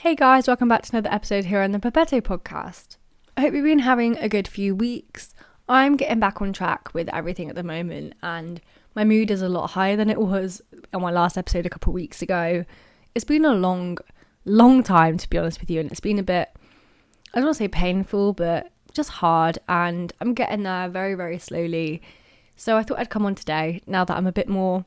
Hey guys, welcome back to another episode here on the Pepetto podcast. I hope you've been having a good few weeks. I'm getting back on track with everything at the moment and my mood is a lot higher than it was on my last episode a couple of weeks ago. It's been a long time, to be honest with you, and it's been a bit, I don't want to say painful, but just hard, and I'm getting there very, very slowly. So I thought I'd come on today, now that I'm a bit more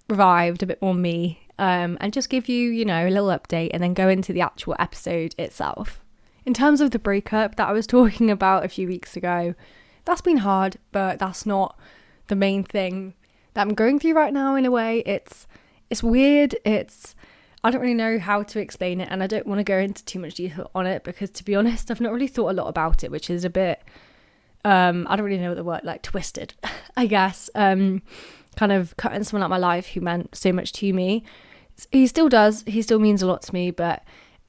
revived, a bit more me, and just give you, a little update and then go into the actual episode itself. In terms of the breakup that I was talking about a few weeks ago, that's been hard, but that's not the main thing that I'm going through right now. In a way, it's weird. I don't really know how to explain it, and I don't want to go into too much detail on it because, to be honest, I've not really thought a lot about it, which is a bit, I don't really know what the word, twisted, I guess. Kind of cutting someone out of my life who meant so much to me. He still does. He still means a lot to me, but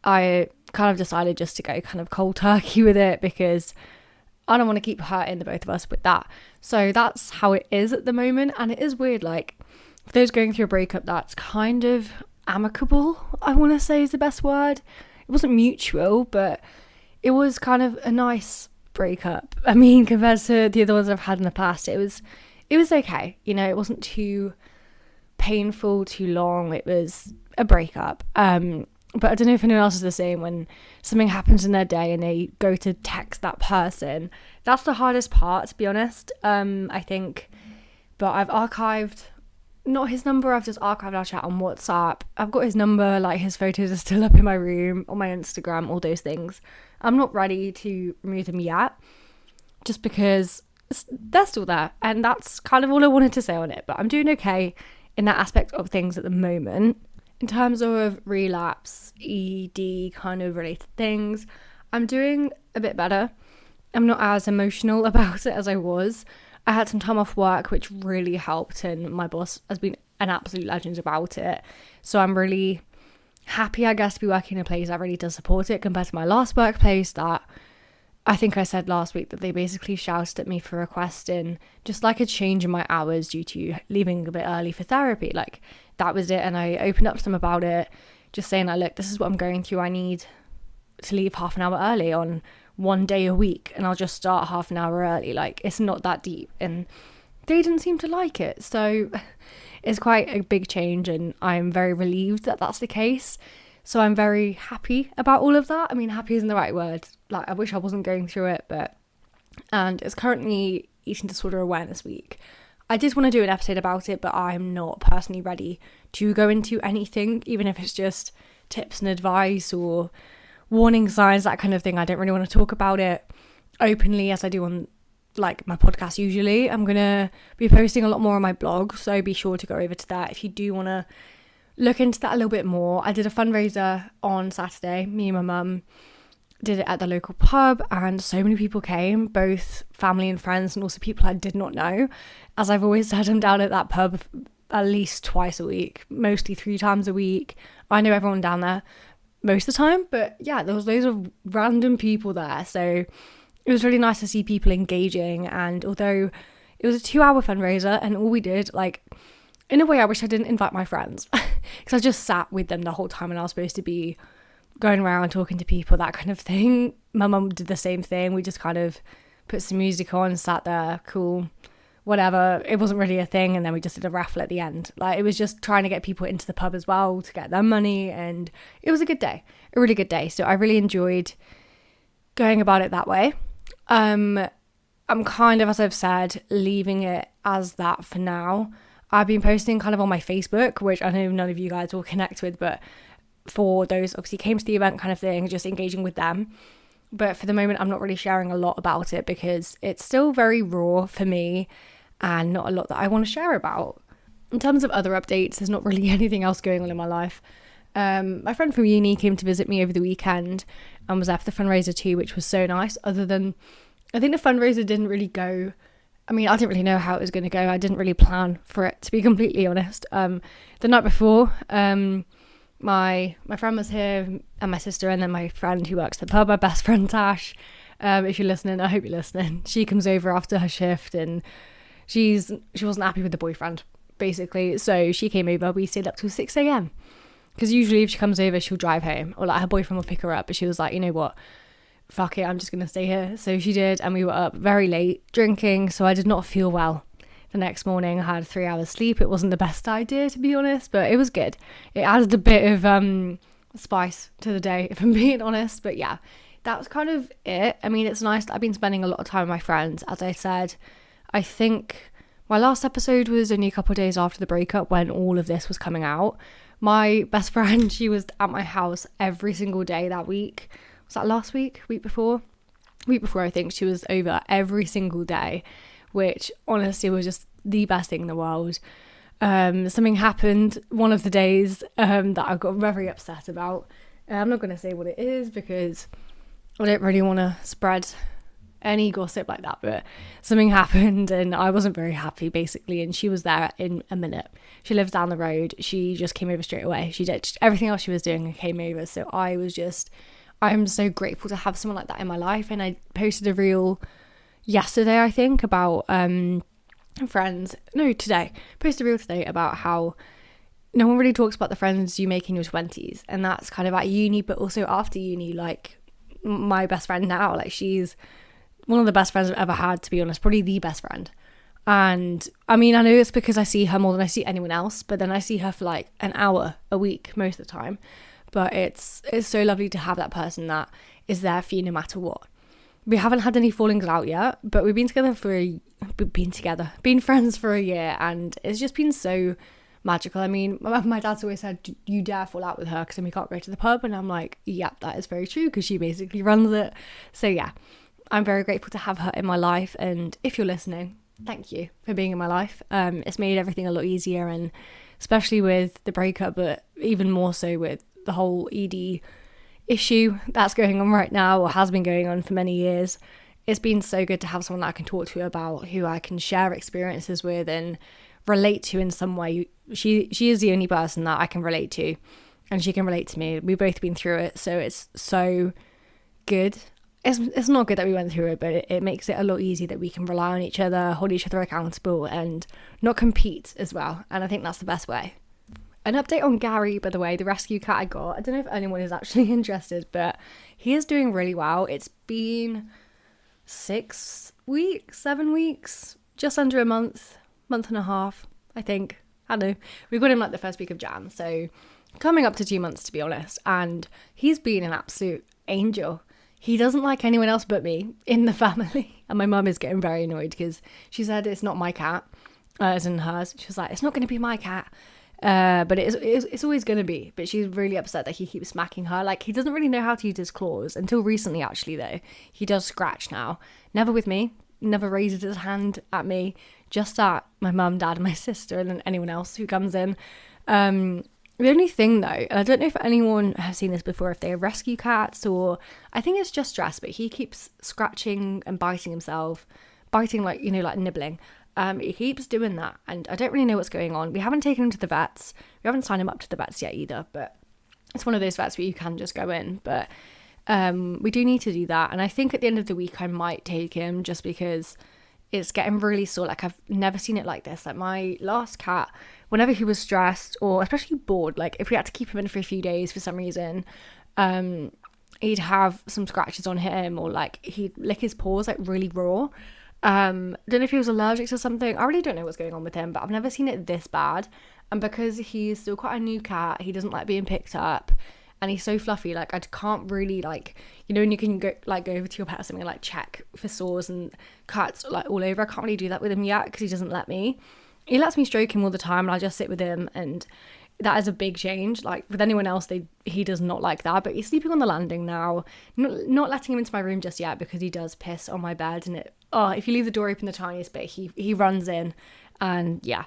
I kind of decided just to go kind of cold turkey with it because I don't want to keep hurting the both of us with that. So that's how it is at the moment, and it is weird. For those going through a breakup, that's kind of amicable, I want to say is the best word. It wasn't mutual, but it was kind of a nice breakup. I mean, compared to the other ones I've had in the past, it was okay. It wasn't too painful, too long. It was a breakup. But I don't know if anyone else is the same when something happens in their day and they go to text that person. That's the hardest part, to be honest, I think. But I've archived, not his number, I've just archived our chat on WhatsApp. I've got his number, his photos are still up in my room, on my Instagram, all those things. I'm not ready to remove them yet, just because they're still there, and that's kind of all I wanted to say on it. But I'm doing okay in that aspect of things at the moment. In terms of relapse, ED kind of related things, I'm doing a bit better. I'm not as emotional about it as I was. I had some time off work, which really helped, and my boss has been an absolute legend about it. So I'm really happy, I guess, to be working in a place that really does support it compared to my last workplace that I think I said last week that they basically shouted at me for requesting just a change in my hours due to leaving a bit early for therapy. That was it. And I opened up to them about it, just saying look, this is what I'm going through. I need to leave half an hour early on one day a week, and I'll just start half an hour early. It's not that deep. And they didn't seem to like it. So it's quite a big change, and I'm very relieved that that's the case. So I'm very happy about all of that. I mean, happy isn't the right word. I wish I wasn't going through it, and it's currently Eating Disorder Awareness Week. I did want to do an episode about it, but I'm not personally ready to go into anything, even if it's just tips and advice or warning signs, that kind of thing. I don't really want to talk about it openly as I do on my podcast usually. I'm going to be posting a lot more on my blog, so be sure to go over to that if you do want to look into that a little bit more. I did a fundraiser on Saturday. Me and my mum did it at the local pub, and so many people came, both family and friends, and also people I did not know. As I've always said, I'm down at that pub at least twice a week, mostly 3 times a week. I know everyone down there most of the time, but yeah, there was loads of random people there, so it was really nice to see people engaging. And although it was a 2-hour fundraiser and all we did, in a way I wish I didn't invite my friends because I just sat with them the whole time, and I was supposed to be going around talking to people, that kind of thing. My mum did the same thing. We just kind of put some music on, sat there, cool, whatever. It wasn't really a thing, and then we just did a raffle at the end. It was just trying to get people into the pub as well to get their money, and it was a good day, a really good day. So I really enjoyed going about it that way. I'm kind of, as I've said, leaving it as that for now. I've been posting kind of on my Facebook, which I know none of you guys will connect with, but for those obviously came to the event kind of thing, just engaging with them. But for the moment, I'm not really sharing a lot about it because it's still very raw for me and not a lot that I want to share about. In terms of other updates, there's not really anything else going on in my life. My friend from uni came to visit me over the weekend and was there for the fundraiser too, which was so nice. Other than, I think the fundraiser didn't really go, I didn't really know how it was going to go. I didn't really plan for it, to be completely honest. The night before, my friend was here, and my sister, and then my friend who works at the pub, my best friend Tash. If you're listening, I hope you're listening. She comes over after her shift, and she wasn't happy with the boyfriend, basically. So she came over. We stayed up till 6 a.m. because usually if she comes over, she'll drive home, or like her boyfriend will pick her up, but she was like, you know what, fuck it, I'm just gonna stay here. So she did, and we were up very late drinking, so I did not feel well the next morning. I had 3 hours sleep. It wasn't the best idea, to be honest, but it was good. It added a bit of spice to the day, if I'm being honest. But yeah, that was kind of it. I mean, it's nice that I've been spending a lot of time with my friends. As I said, I think my last episode was only a couple of days after the breakup when all of this was coming out. My best friend, she was at my house every single day that week. Was that last week? Week before, I think. She was over every single day, which honestly was just the best thing in the world. Something happened one of the days that I got very upset about. I'm not going to say what it is because I don't really want to spread any gossip like that, but something happened and I wasn't very happy, basically, and she was there in a minute. She lives down the road. She just came over straight away. She did everything else she was doing and came over. So I'm so grateful to have someone like that in my life. And I posted a reel yesterday, I think, about posted a reel today about how no one really talks about the friends you make in your 20s, and that's kind of at uni, but also after uni. Like my best friend now, like she's one of the best friends I've ever had, to be honest, probably the best friend. And I mean, I know it's because I see her more than I see anyone else, but then I see her for like an hour a week most of the time. But it's so lovely to have that person that is there for you no matter what. We haven't had any fallings out yet, but we've been friends for a year, and it's just been so magical. I mean, my dad's always said, you dare fall out with her because then we can't go to the pub, and I'm like, yeah, that is very true, because she basically runs it. So yeah, I'm very grateful to have her in my life, and if you're listening, thank you for being in my life. It's made everything a lot easier, and especially with the breakup, but even more so with the whole ED issue that's going on right now, or has been going on for many years. It's been so good to have someone that I can talk to about, who I can share experiences with and relate to in some way. She is the only person that I can relate to, and she can relate to me. We've both been through it, so it's so good. It's not good that we went through it, but it makes it a lot easier that we can rely on each other, hold each other accountable, and not compete as well. And I think that's the best way. An update on Gary, by the way, the rescue cat I got. I don't know if anyone is actually interested, but he is doing really well. It's been 7 weeks, just under a month and a half, I think. I don't know. We got him like the first week of Jan, so coming up to 2 months, to be honest. And he's been an absolute angel. He doesn't like anyone else but me in the family. And my mum is getting very annoyed because she said it's not my cat, as in hers. She was like, it's not going to be my cat. But it's always going to be. But she's really upset that he keeps smacking her. Like, he doesn't really know how to use his claws. Until recently, actually, though. He does scratch now. Never with me. Never raises his hand at me. Just at my mum, dad, and my sister, and then anyone else who comes in. The only thing, though, and I don't know if anyone has seen this before, if they have rescue cats, or I think it's just stress, but he keeps scratching and biting himself. Biting, like, you know, like nibbling. He keeps doing that, and I don't really know what's going on. We haven't taken him to the vets. We haven't signed him up to the vets yet either, but it's one of those vets where you can just go in. But we do need to do that, and I think at the end of the week I might take him, just because it's getting really sore. Like, I've never seen it like this. Like, my last cat, whenever he was stressed or especially bored, like if we had to keep him in for a few days for some reason, he'd have some scratches on him, or like he'd lick his paws like really raw. Don't know if he was allergic to something. I really don't know what's going on with him, but I've never seen it this bad. And because he's still quite a new cat, he doesn't like being picked up, and he's so fluffy, like I can't really, like, you know, when you can go over to your pet or something and like check for sores and cuts like all over, I can't really do that with him yet because he doesn't let me. He lets me stroke him all the time, and I just sit with him, and that is a big change. Like with anyone else, he does not like that. But he's sleeping on the landing now. Not letting him into my room just yet because he does piss on my bed, and if you leave the door open the tiniest bit, he runs in, and yeah.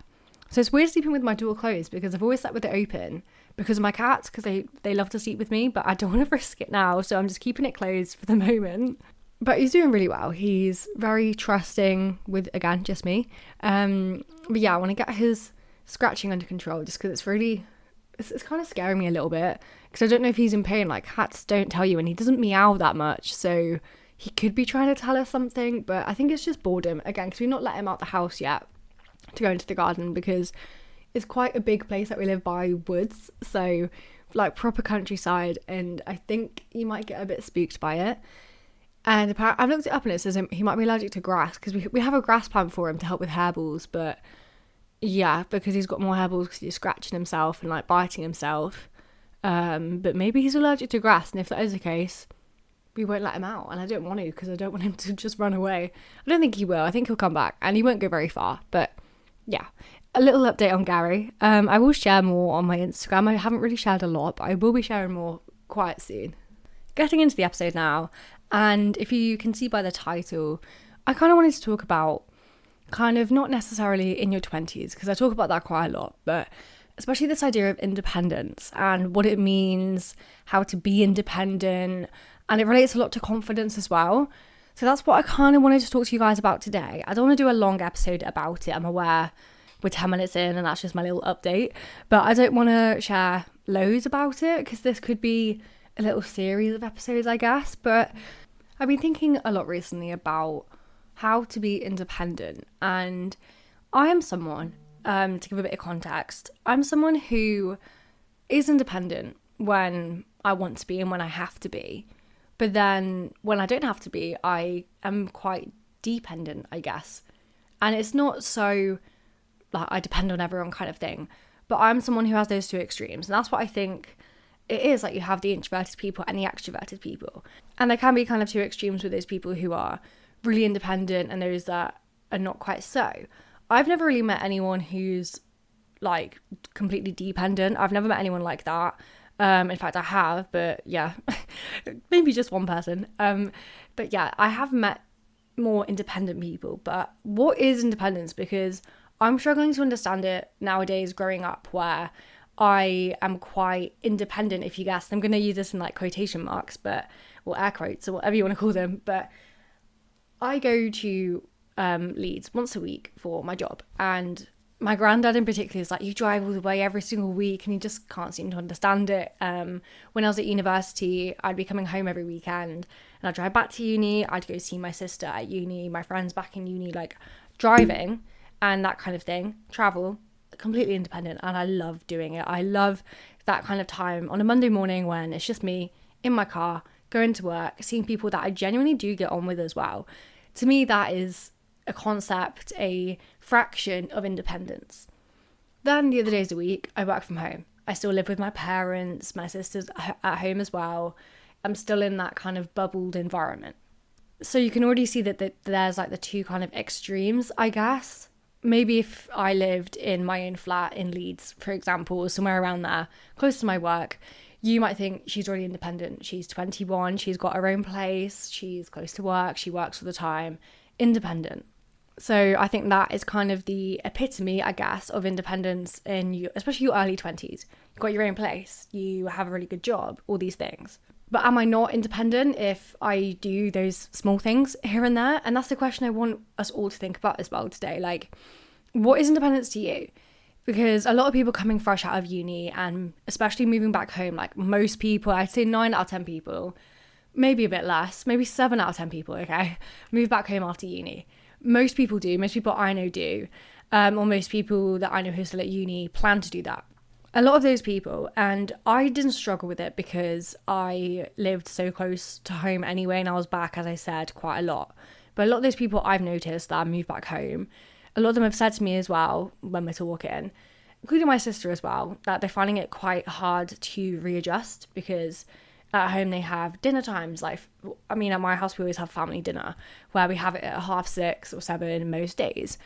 So it's weird sleeping with my door closed because I've always slept with it open because of my cats, because they love to sleep with me, but I don't want to risk it now, so I'm just keeping it closed for the moment. But he's doing really well. He's very trusting with, again, just me. But yeah, I want to get his scratching under control, just because it's kind of scaring me a little bit, because I don't know if he's in pain. Like, cats don't tell you, and he doesn't meow that much, so he could be trying to tell us something, but I think it's just boredom, again, because we've not let him out the house yet to go into the garden, because it's quite a big place that we live by, woods, so like proper countryside, and I think he might get a bit spooked by it. And apparently, I've looked it up and it says he might be allergic to grass, because we have a grass plant for him to help with hairballs, but yeah, because he's got more hairballs because he's scratching himself and like biting himself. But maybe he's allergic to grass, and if that is the case, we won't let him out, and I don't want to, because I don't want him to just run away. I don't think he will. I think he'll come back, and he won't go very far. But yeah, a little update on Gary. I will share more on my Instagram. I haven't really shared a lot, but I will be sharing more quite soon. Getting into the episode now, and if you can see by the title, I kind of wanted to talk about kind of not necessarily in your 20s, because I talk about that quite a lot, but especially this idea of independence and what it means, how to be independent, and it relates a lot to confidence as well. So that's what I kind of wanted to talk to you guys about today. I don't want to do a long episode about it. I'm aware we're 10 minutes in and that's just my little update, but I don't want to share loads about it, because this could be a little series of episodes, I guess. But I've been thinking a lot recently about how to be independent, and I am someone, to give a bit of context, I'm someone who is independent when I want to be and when I have to be. But then when I don't have to be, I am quite dependent, I guess. And it's not so like I depend on everyone kind of thing, but I'm someone who has those two extremes. And that's what I think it is. Like, you have the introverted people and the extroverted people. And there can be kind of two extremes with those people who are really independent and those that are not quite so. I've never really met anyone who's like completely dependent. I've never met anyone like that. In fact, I have, but yeah, maybe just one person. But yeah, I have met more independent people. But what is independence? Because I'm struggling to understand it nowadays, growing up, where I am quite independent, if you guessed. I'm going to use this in like quotation marks, but, or air quotes, or whatever you want to call them. But I go to Leeds once a week for my job, and my granddad in particular is like, you drive all the way every single week, and he just can't seem to understand it. When I was at university, I'd be coming home every weekend and I'd drive back to uni. I'd go see my sister at uni, my friends back in uni, like driving and that kind of thing, travel, completely independent. And I love doing it. I love that kind of time on a Monday morning when it's just me in my car, going to work, seeing people that I genuinely do get on with as well. To me, that is a concept, a fraction of independence. Then the other days of the week, I work from home. I still live with my parents, my sister's at home as well. I'm still in that kind of bubbled environment. So you can already see that there's like the two kind of extremes, I guess. Maybe if I lived in my own flat in Leeds, for example, or somewhere around there, close to my work, you might think she's really independent. She's 21, she's got her own place, she's close to work, she works all the time, independent. So I think that is kind of the epitome, I guess, of independence in you, especially your early 20s. You've got your own place, you have a really good job, all these things. But am I not independent if I do those small things here and there? And that's the question I want us all to think about as well today. Like, what is independence to you? Because a lot of people coming fresh out of uni, and especially moving back home, like most people, I'd say 9 out of 10 people, maybe a bit less, maybe 7 out of 10 people, okay, move back home after uni. Most people do, most people I know do, or most people that I know who are still at uni plan to do that. A lot of those people, and I didn't struggle with it because I lived so close to home anyway, and I was back, as I said, quite a lot. But a lot of those people I've noticed that moved back home, a lot of them have said to me as well when we're talking, including my sister as well, that they're finding it quite hard to readjust, because at home they have dinner times. Like, I mean, at my house we always have family dinner where we have it at 6:30 or 7 most days.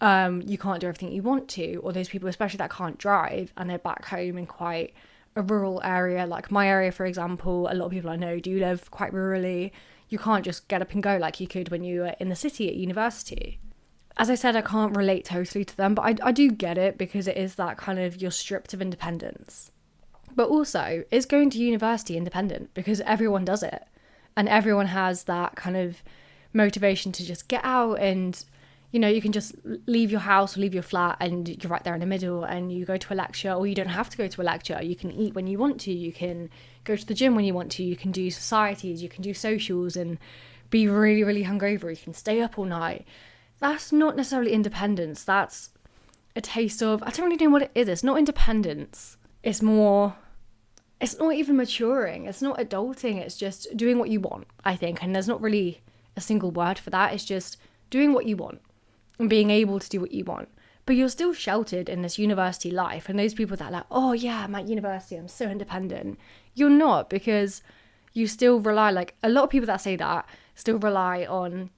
You can't do everything you want to, or those people especially that can't drive and they're back home in quite a rural area, like my area for example. A lot of people I know do live quite rurally. You can't just get up and go like you could when you were in the city at university. As I said, I can't relate totally to them, but I do get it, because it is that kind of, you're stripped of independence. But also, is going to university independent? Because everyone does it. And everyone has that kind of motivation to just get out and, you know, you can just leave your house or leave your flat and you're right there in the middle, and you go to a lecture, or you don't have to go to a lecture. You can eat when you want to. You can go to the gym when you want to. You can do societies. You can do socials and be really, really hungover. You can stay up all night. That's not necessarily independence. That's a taste of, I don't really know what it is. It's not independence. It's more it's not even maturing. It's not adulting. It's just doing what you want, I think. And there's not really a single word for that. It's just doing what you want and being able to do what you want. But you're still sheltered in this university life. And those people that are like, oh yeah, I'm at university, I'm so independent. You're not, because you still rely, like a lot of people that say that still rely on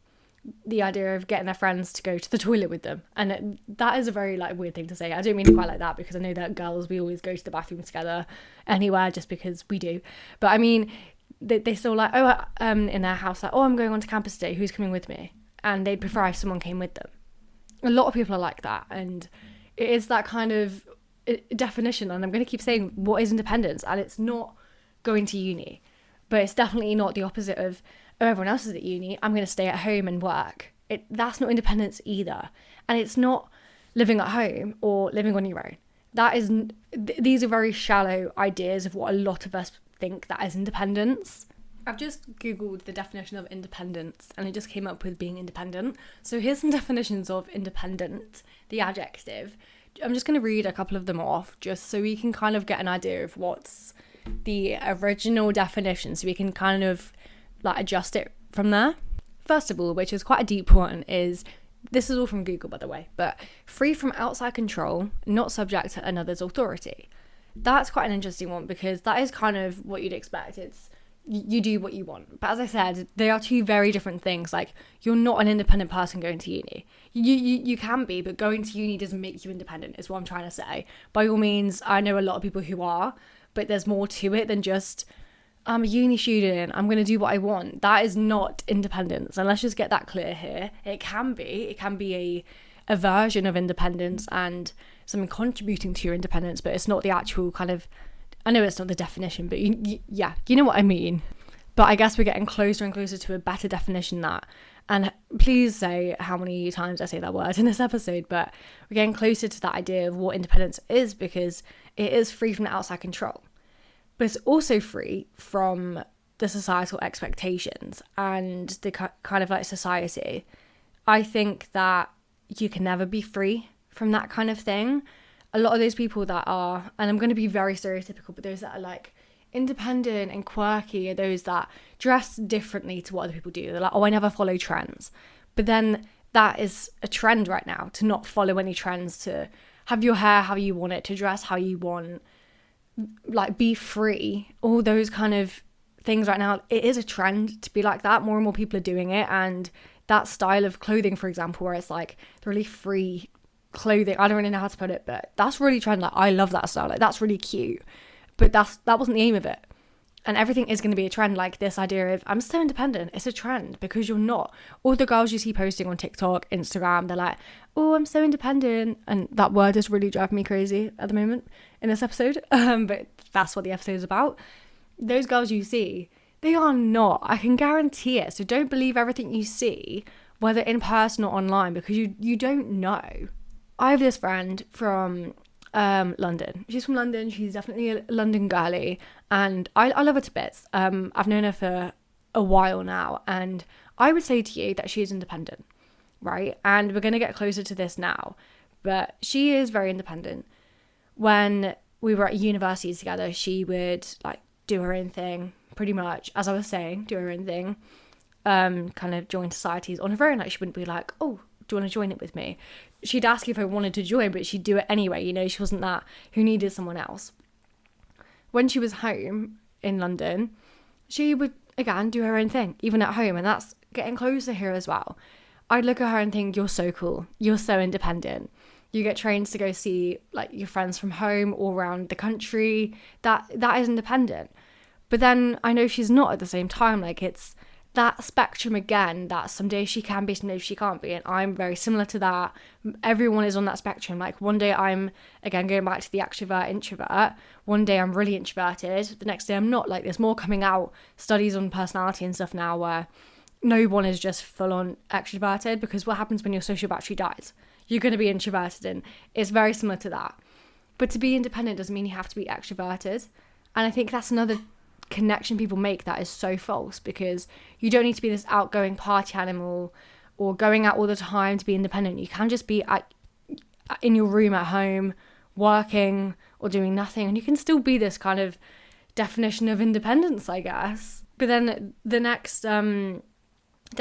the idea of getting their friends to go to the toilet with them. And that is a very like weird thing to say. I don't mean it quite like that, because I know that girls, we always go to the bathroom together anywhere just because we do. But I mean, they still like, in their house, like, oh, I'm going on to campus today, who's coming with me? And they'd prefer if someone came with them. A lot of people are like that, and it is that kind of definition. And I'm going to keep saying, what is independence? And it's not going to uni, but it's definitely not the opposite of, oh, everyone else is at uni, I'm going to stay at home and work. That's not independence either. And it's not living at home or living on your own. That is, these are very shallow ideas of what a lot of us think that is independence. I've just Googled the definition of independence and it just came up with being independent. So here's some definitions of independent, the adjective. I'm just going to read a couple of them off just so we can kind of get an idea of what's the original definition, so we can kind of like adjust it from there. First of all, which is quite a deep one, is, this is all from Google by the way, but free from outside control, not subject to another's authority. That's quite an interesting one, because that is kind of what you'd expect. It's you do what you want. But as I said, they are two very different things. Like, you're not an independent person going to uni. You can be, but going to uni doesn't make you independent, is what I'm trying to say. By all means, I know a lot of people who are, but there's more to it than just, I'm a uni student, I'm going to do what I want. That is not independence. And let's just get that clear here. It can be a version of independence and something contributing to your independence, but it's not the actual kind of, I know it's not the definition, but you know what I mean. But I guess we're getting closer and closer to a better definition than that. And please say how many times I say that word in this episode, but we're getting closer to that idea of what independence is, because it is free from outside control. But it's also free from the societal expectations and the kind of like society. I think that you can never be free from that kind of thing. A lot of those people that are, and I'm going to be very stereotypical, but those that are like independent and quirky are those that dress differently to what other people do. They're like, oh, I never follow trends. But then that is a trend right now, to not follow any trends, to have your hair how you want it, to dress how you want, like be free. All those kind of things right now, it is a trend to be like that. More and more people are doing it. And that style of clothing, for example, where it's like the really free clothing, I don't really know how to put it, but that's really trend. Like, I love that style, like that's really cute, but that wasn't the aim of it. And everything is going to be a trend. Like this idea of, I'm so independent, it's a trend, because you're not. All the girls you see posting on TikTok, Instagram, they're like, oh, I'm so independent, and that word is really driving me crazy at the moment in this episode. But that's what the episode is about. Those girls you see, they are not. I can guarantee it. So don't believe everything you see, whether in person or online, because you don't know. I have this friend from London. She's from London. She's definitely a London girly, and I love her to bits. I've known her for a while now, and I would say to you that she is independent, right? And we're going to get closer to this now, but she is very independent. When we were at university together, she would like do her own thing, pretty much, as I was saying, do her own thing, kind of join societies on her own. Like, she wouldn't be like, oh, do you want to join it with me? She'd ask if I wanted to join, but she'd do it anyway. You know, she wasn't that who needed someone else. When she was home in London, she would, again, do her own thing, even at home. And that's getting closer here as well. I'd look at her and think, you're so cool. You're so independent. You get trains to go see like your friends from home all around the country. That is independent. But then I know she's not at the same time. Like, it's that spectrum again, that some days she can be, some days she can't be, and I'm very similar to that. Everyone is on that spectrum. Like, one day I'm, again, going back to the extrovert introvert, one day I'm really introverted, the next day I'm not. Like, there's more coming out, studies on personality and stuff now, where no one is just full on extroverted, because what happens when your social battery dies? You're going to be introverted, and it's very similar to that. But to be independent doesn't mean you have to be extroverted, and I think that's another connection people make that is so false, because you don't need to be this outgoing party animal or going out all the time to be independent. You can just be in your room at home working or doing nothing, and you can still be this kind of definition of independence, I guess. But then the next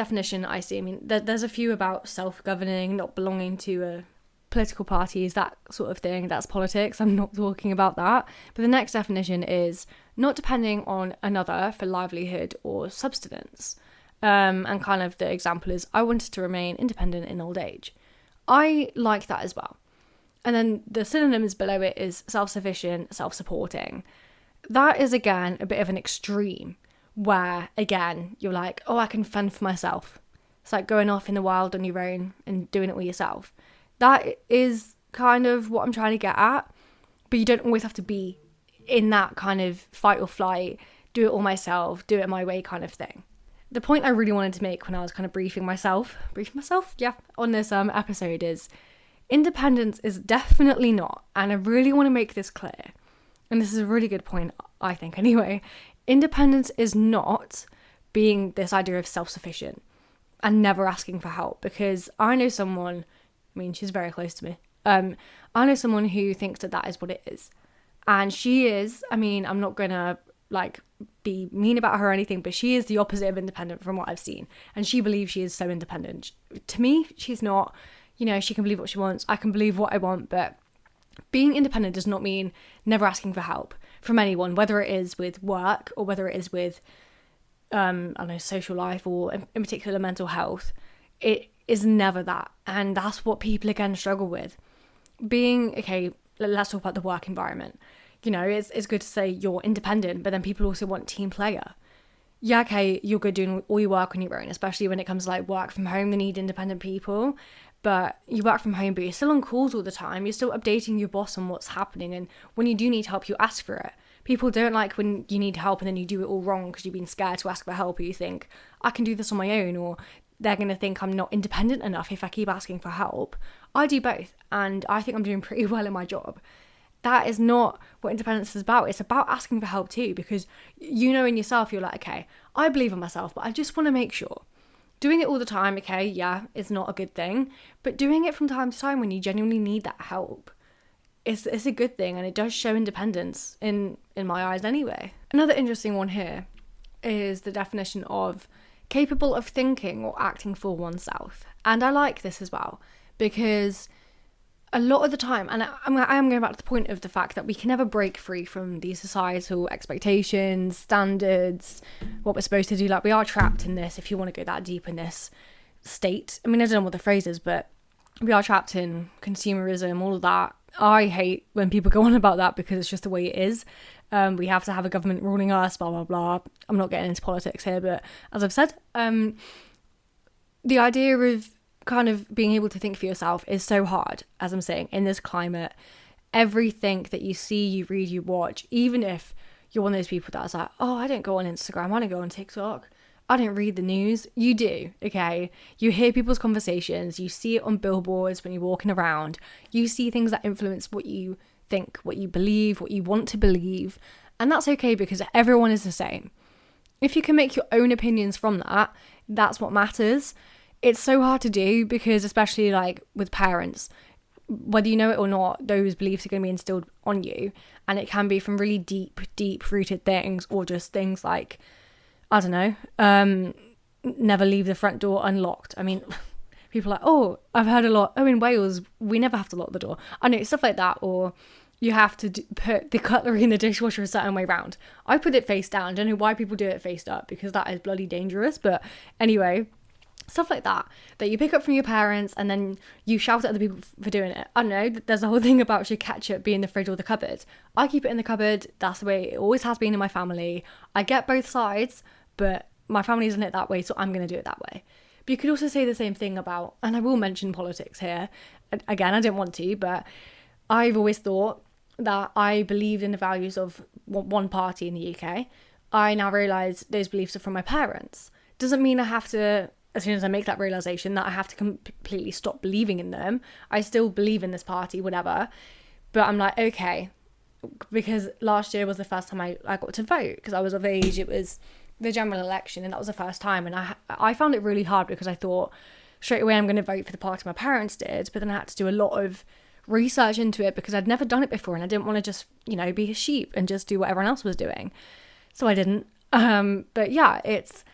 definition I see, I mean, there's a few about self-governing, not belonging to a political parties, that sort of thing. That's politics. I'm not talking about that. But the next definition is not depending on another for livelihood or subsistence. And kind of the example is, I wanted to remain independent in old age. I like that as well. And then the synonyms below it is self-sufficient, self-supporting. That is, again, a bit of an extreme where, again, you're like, oh, I can fend for myself. It's like going off in the wild on your own and doing it all yourself. That is kind of what I'm trying to get at. But you don't always have to be in that kind of fight or flight, do it all myself, do it my way kind of thing. The point I really wanted to make when I was kind of briefing myself, on this episode is independence is definitely not, and I really want to make this clear, and this is a really good point, I think anyway, independence is not being this idea of self-sufficient and never asking for help, because I know someone, I mean, she's very close to me, I know someone who thinks that is what it is, and she is, I mean, I'm not gonna like be mean about her or anything, but she is the opposite of independent from what I've seen, and she believes she is so independent. To me, she's not. You know, she can believe what she wants, I can believe what I want, but being independent does not mean never asking for help from anyone, whether it is with work or whether it is with I don't know, social life, or in particular mental health. It is never that, and that's what people again struggle with. Being, okay, let's talk about the work environment. You know, it's good to say you're independent, but then people also want team player. Yeah, okay, you're good doing all your work on your own, especially when it comes to like work from home, they need independent people. But you work from home, but you're still on calls all the time. You're still updating your boss on what's happening. And when you do need help, you ask for it. People don't like when you need help and then you do it all wrong because you've been scared to ask for help, or you think, I can do this on my own, or they're going to think I'm not independent enough if I keep asking for help. I do both, and I think I'm doing pretty well in my job. That is not what independence is about. It's about asking for help too, because you know in yourself, you're like, okay, I believe in myself, but I just want to make sure. Doing it all the time, okay, yeah, it's not a good thing, but doing it from time to time when you genuinely need that help, it's a good thing, and it does show independence in my eyes anyway. Another interesting one here is the definition of capable of thinking or acting for oneself. And I like this as well, because a lot of the time, and I am going back to the point of the fact that we can never break free from these societal expectations, standards, what we're supposed to do. Like, we are trapped in this, if you want to go that deep in this state. I mean, I don't know what the phrase is, but we are trapped in consumerism, all of that. I hate when people go on about that because it's just the way it is. We have to have a government ruling us, blah, blah, blah. I'm not getting into politics here, but as I've said, the idea of kind of being able to think for yourself is so hard, as I'm saying, in this climate. Everything that you see, you read, you watch, even if you're one of those people that's like, oh, I don't go on Instagram, I don't go on TikTok, I don't read the news. You do, okay? You hear people's conversations, you see it on billboards when you're walking around, you see things that influence what you think, what you believe, what you want to believe, and that's okay because everyone is the same. If you can make your own opinions from that, that's what matters. It's so hard to do because, especially like with parents, whether you know it or not, those beliefs are going to be instilled on you, and it can be from really deep rooted things, or just things like, I don't know, never leave the front door unlocked. I mean, people are like, oh, I've heard a lot, oh, in Wales we never have to lock the door. I know, stuff like that. Or you have to put the cutlery in the dishwasher a certain way round. I put it face down. I don't know why people do it face up, because that is bloody dangerous. But anyway, stuff like that you pick up from your parents and then you shout at other people for doing it. I don't know, there's a whole thing about should ketchup be in the fridge or the cupboard. I keep it in the cupboard. That's the way it always has been in my family. I get both sides, but my family isn't it that way, so I'm going to do it that way. But you could also say the same thing about, and I will mention politics here, again, I didn't want to, but I've always thought that I believed in the values of one party in the UK. I now realise those beliefs are from my parents. Doesn't mean I have to, as soon as I make that realisation, that I have to completely stop believing in them. I still believe in this party, whatever. But I'm like, okay, because last year was the first time I got to vote, because I was of age. It was the general election, and that was the first time. And I found it really hard because I thought straight away I'm going to vote for the party my parents did, but then I had to do a lot of research into it because I'd never done it before and I didn't want to just, be a sheep and just do what everyone else was doing. So I didn't. But yeah, it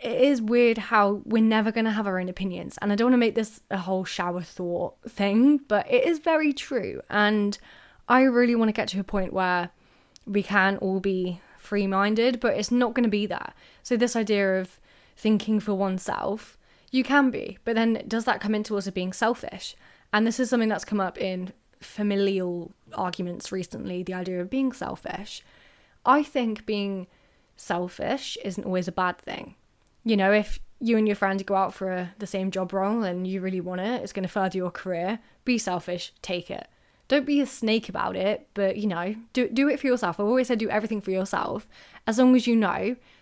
is weird how we're never going to have our own opinions. And I don't want to make this a whole shower thought thing, but it is very true. And I really want to get to a point where we can all be free-minded, but it's not going to be there. So this idea of thinking for oneself, you can be, but then does that come into also being selfish? And this is something that's come up in familial arguments recently, the idea of being selfish. I think being selfish isn't always a bad thing. If you and your friend go out for the same job role and you really want it, it's going to further your career, be selfish, take it. Don't be a snake about it, but, do it for yourself. I've always said do everything for yourself. As long as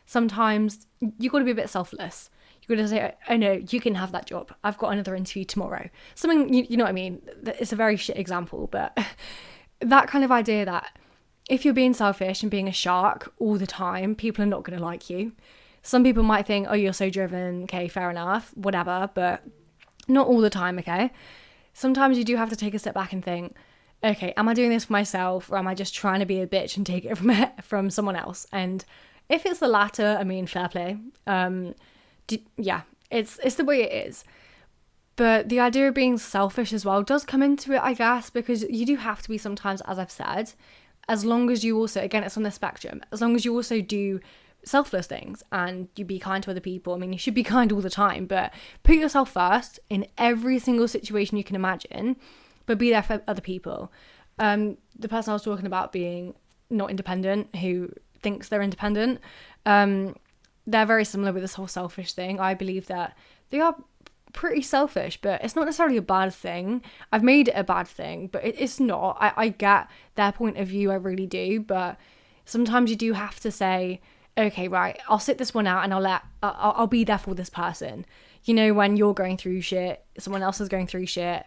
sometimes you got to be a bit selfless. You got to say, oh no, you can have that job. I've got another interview tomorrow. Something, you know what I mean? It's a very shit example, but that kind of idea that if you're being selfish and being a shark all the time, people are not going to like you. Some people might think, oh, you're so driven. Okay, fair enough, whatever, but not all the time, okay? Sometimes you do have to take a step back and think, okay, am I doing this for myself or am I just trying to be a bitch and take it from someone else? And if it's the latter, I mean, fair play. It's the way it is. But the idea of being selfish as well does come into it, I guess, because you do have to be sometimes, as I've said, as long as you also, again, it's on the spectrum, as long as you also do selfless things and you be kind to other people. I mean, you should be kind all the time, but put yourself first in every single situation you can imagine, but be there for other people. The person I was talking about being not independent, who thinks they're independent, they're very similar with this whole selfish thing. I believe that they are pretty selfish, but it's not necessarily a bad thing. I've made it a bad thing, but it's not. I get their point of view, I really do, but sometimes you do have to say, okay, right, I'll sit this one out and I'll be there for this person. When you're going through shit, someone else is going through shit,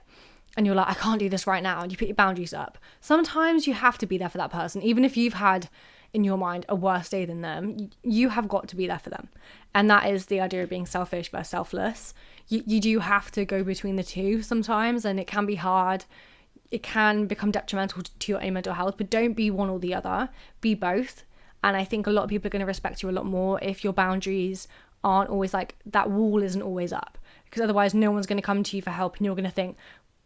and you're like, I can't do this right now, and you put your boundaries up. Sometimes you have to be there for that person, even if you've had in your mind a worse day than them, you have got to be there for them. And that is the idea of being selfish versus selfless. You do have to go between the two sometimes, and it can be hard. It can become detrimental to your own mental health, but don't be one or the other. Be both. And I think a lot of people are going to respect you a lot more if your boundaries aren't always like, that wall isn't always up. Because otherwise no one's going to come to you for help, and you're going to think,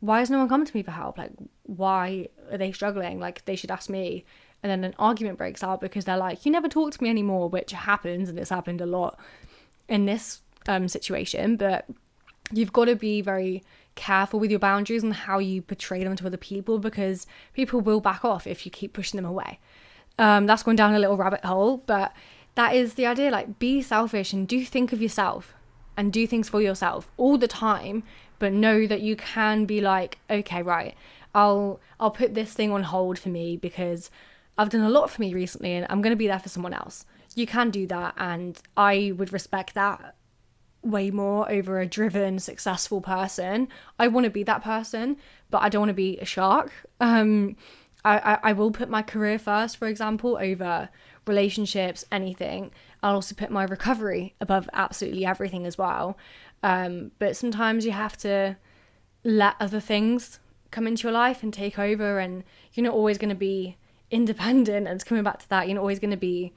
why is no one coming to me for help? Like, why are they struggling? Like, they should ask me. And then an argument breaks out because they're like, you never talk to me anymore, which happens, and it's happened a lot in this situation. But you've got to be very careful with your boundaries and how you portray them to other people, because people will back off if you keep pushing them away. That's going down a little rabbit hole, but that is the idea. Like, be selfish and do think of yourself and do things for yourself all the time, but know that you can be like, okay, right, I'll put this thing on hold for me because I've done a lot for me recently and I'm going to be there for someone else. You can do that, and I would respect that way more over a driven, successful person. I want to be that person, but I don't want to be a shark. I will put my career first, for example, over relationships, anything. I'll also put my recovery above absolutely everything as well. But sometimes you have to let other things come into your life and take over, and you're not always going to be independent. And it's coming back to that, you're not always going to be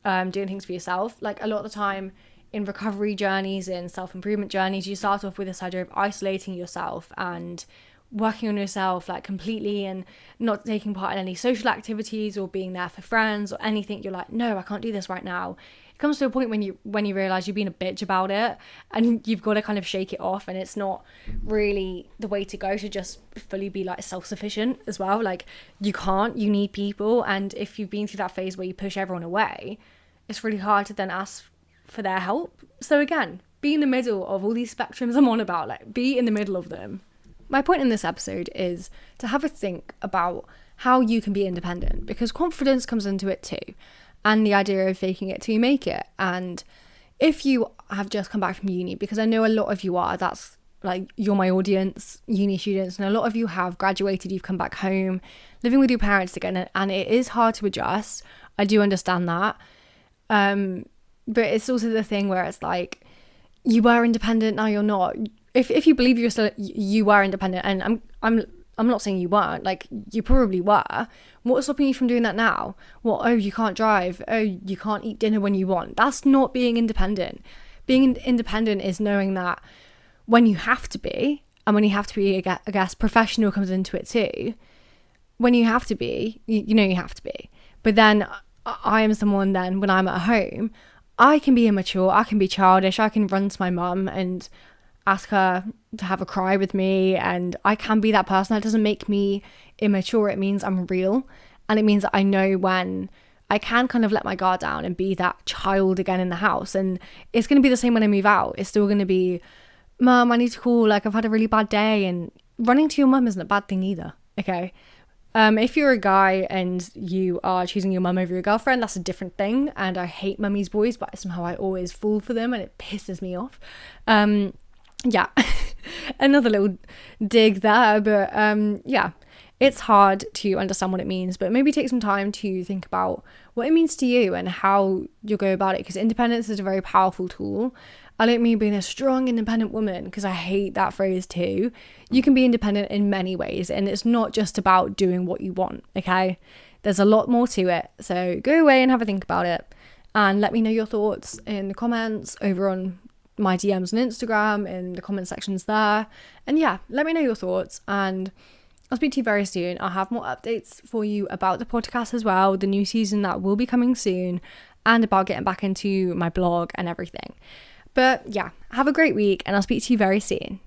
doing things for yourself. Like, a lot of the time in recovery journeys, in self-improvement journeys, you start off with this idea of isolating yourself and working on yourself like completely and not taking part in any social activities or being there for friends or anything. You're like, no, I can't do this right now. It comes to a point when you realize you've been a bitch about it, and you've got to kind of shake it off, and it's not really the way to go to just fully be like self-sufficient as well. Like, you need people, and if you've been through that phase where you push everyone away, it's really hard to then ask for their help. So again, be in the middle of all these spectrums I'm on about. Like, be in the middle of them. My point in this episode is to have a think about how you can be independent, because confidence comes into it too, and the idea of faking it till you make it. And if you have just come back from uni, because I know a lot of you are, that's like, you're my audience, uni students, and a lot of you have graduated, you've come back home, living with your parents again, and it is hard to adjust. I do understand that. But it's also the thing where it's like, you were independent, now you're not. If you believe you are independent, and I'm I'm not saying you weren't, like you probably were. What's stopping you from doing that now? What, oh, you can't drive. Oh, you can't eat dinner when you want. That's not being independent. Being independent is knowing that when you have to be, and when you have to be, I guess, professional comes into it too. When you have to be, you know you have to be. But then I am someone then, when I'm at home, I can be immature, I can be childish, I can run to my mum and ask her to have a cry with me, and I can be that person. That doesn't make me immature. It means I'm real, and it means that I know when I can kind of let my guard down and be that child again in the house. And it's going to be the same when I move out. It's still going to be, Mum, I need to call, like I've had a really bad day. And running to your mum isn't a bad thing either, okay? If you're a guy and you are choosing your mum over your girlfriend, that's a different thing. And I hate mummy's boys, but somehow I always fall for them and it pisses me off. Yeah, another little dig there, but yeah, it's hard to understand what it means, but maybe take some time to think about what it means to you and how you'll go about it, because independence is a very powerful tool. I don't mean being a strong, independent woman, because I hate that phrase too. You can be independent in many ways, and it's not just about doing what you want, okay? There's a lot more to it, so go away and have a think about it, and let me know your thoughts in the comments over on my DMs on Instagram, in the comment sections there. And yeah, let me know your thoughts, and I'll speak to you very soon. I'll have more updates for you about the podcast as well, the new season that will be coming soon, and about getting back into my blog and everything. But yeah, have a great week, and I'll speak to you very soon.